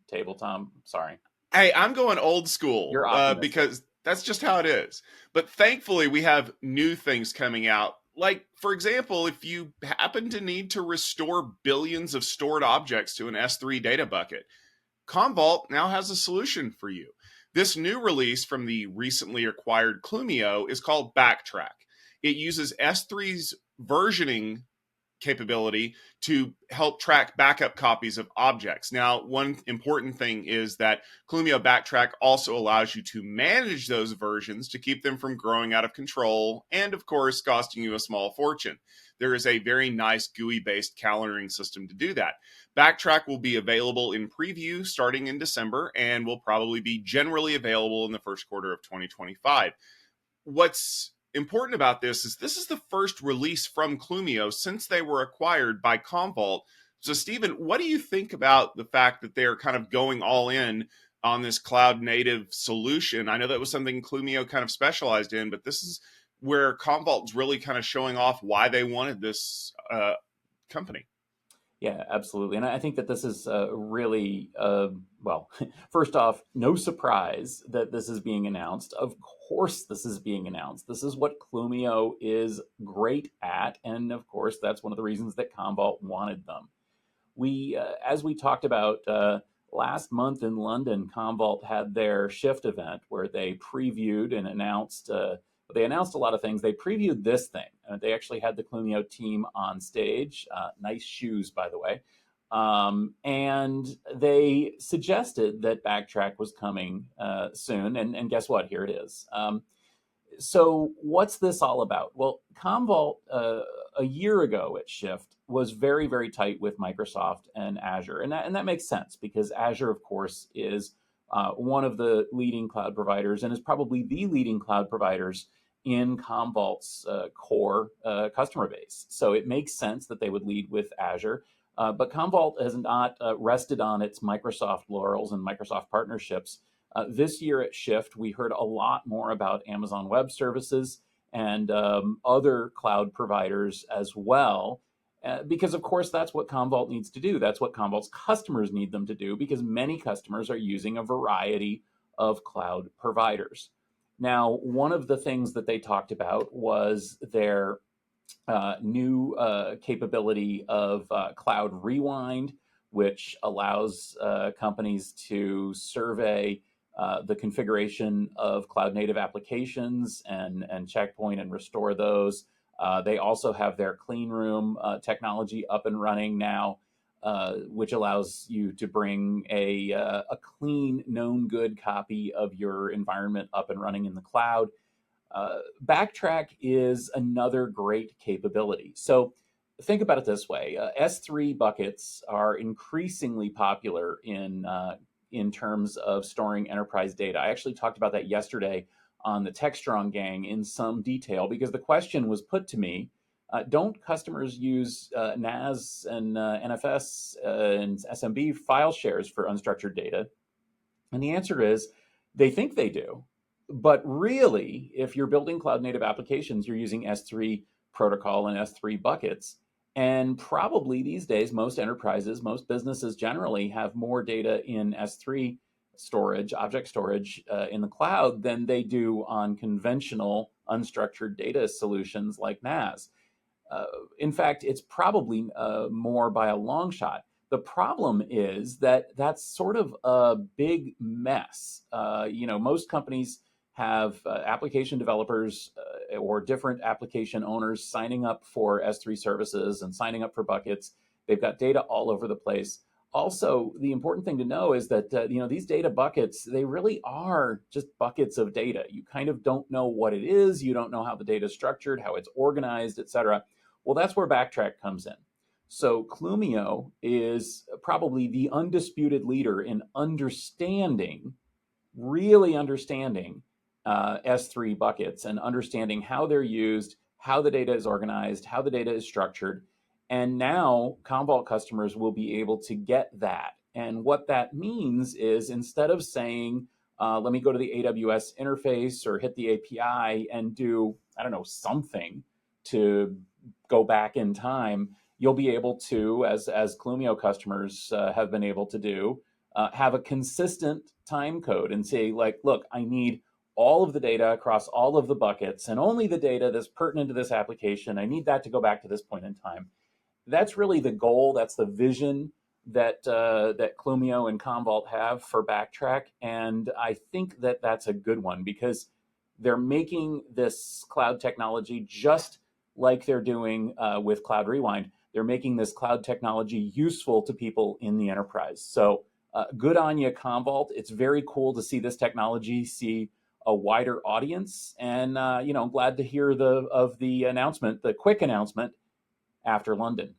table, Tom. Sorry. Hey, I'm going old school You're optimistic. because that's just how it is. But thankfully, we have new things coming out. Like, for example, if you happen to need to restore billions of stored objects to an S3 data bucket, Commvault now has a solution for you. This new release from the recently acquired Clumio is called Backtrack. It uses S3's versioning capability to help track backup copies of objects. Now, one important thing is that Clumio Backtrack also allows you to manage those versions to keep them from growing out of control and, of course, costing you a small fortune. There is a very nice GUi-based calendaring system to do that. Backtrack will be available in preview starting in December and will probably be generally available in the first quarter of 2025. What's important about this is the first release from Clumio since they were acquired by Commvault. So, Stephen, what do you think about the fact that they're kind of going all in on this cloud native solution? I know that was something Clumio kind of specialized in, but this is where Commvault's really kind of showing off why they wanted this company. Yeah, absolutely. And I think that this is really, well, first off, no surprise that this is being announced. Of course, this is being announced. This is what Clumio is great at. And of course, that's one of the reasons that Commvault wanted them. As we talked about last month in London, Commvault had their Shift event where they previewed and announced. They announced a lot of things. They previewed this thing. They actually had the Clumio team on stage. Nice shoes, by the way. And they suggested that Backtrack was coming soon. And guess what? Here it is. So what's this all about? Well, Commvault a year ago at Shift was very, very tight with Microsoft and Azure. And that makes sense because Azure, of course, is one of the leading cloud providers and is probably the leading cloud providers in Commvault's core customer base. So it makes sense that they would lead with Azure. But Commvault has not rested on its Microsoft laurels and Microsoft partnerships. This year at Shift, we heard a lot more about Amazon Web Services and other cloud providers as well. Because, of course, that's what Commvault needs to do. That's what Commvault's customers need them to do because many customers are using a variety of cloud providers. Now, one of the things that they talked about was their new capability of Cloud Rewind, which allows companies to survey the configuration of cloud native applications and checkpoint and restore those. They also have their clean room technology up and running now, which allows you to bring a clean, known good copy of your environment up and running in the cloud. Backtrack is another great capability. So think about it this way. S3 buckets are increasingly popular in terms of storing enterprise data. I actually talked about that yesterday on the TechStrong Gang in some detail because the question was put to me, don't customers use NAS and NFS and SMB file shares for unstructured data? And the answer is they think they do. But really, if you're building cloud native applications, you're using S3 protocol and S3 buckets. And probably these days, most enterprises, most businesses generally have more data in S3 storage, object storage in the cloud than they do on conventional unstructured data solutions like NAS. In fact, it's probably more by a long shot. The problem is that that's sort of a big mess. Most companies have application developers or different application owners signing up for S3 services and signing up for buckets. They've got data all over the place. Also, the important thing to know is that these data buckets, they really are just buckets of data. You kind of don't know what it is. You don't know how the data is structured, how it's organized, et cetera. Well, that's where Backtrack comes in. So Clumio is probably the undisputed leader in really understanding S3 buckets and understanding how they're used, how the data is organized, how the data is structured. And now Commvault customers will be able to get that. And what that means is instead of saying, let me go to the AWS interface or hit the API and do, something to go back in time, you'll be able to, as Clumio customers have been able to do, have a consistent time code and say, like, look, I need all of the data across all of the buckets and only the data that's pertinent to this application. I need that to go back to this point in time. That's really the goal. That's the vision that Clumio and Commvault have for Backtrack, and I think that that's a good one because they're making this cloud technology just like they're doing with Cloud Rewind. They're making this cloud technology useful to people in the enterprise. So good on you, Commvault. It's very cool to see this technology see a wider audience, and glad to hear the announcement, the quick announcement after London.